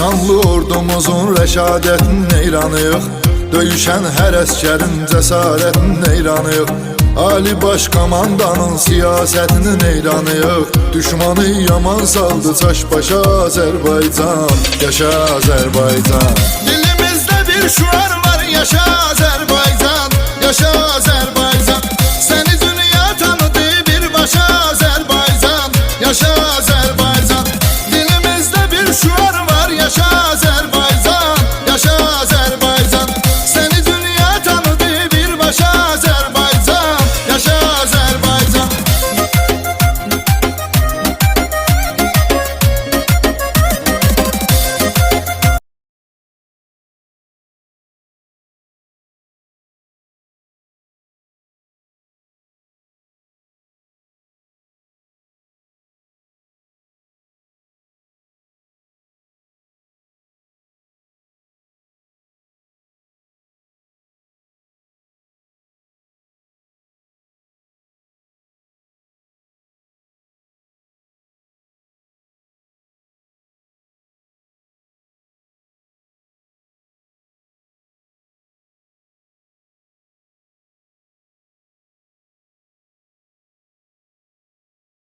Şanlı ordumuzun rəşadətin neyranıyıq, döyüşən hər əskərin cəsarətin neyranıyıq. Ali Baş Komandanın siyasətinin neyranıyıq. Düşmanı yaman saldı çaş başa Azərbaycan, yaşa Azərbaycan. Dilimizdə bir şuar var, yaşa Azərbaycan, yaşa Azərbaycan.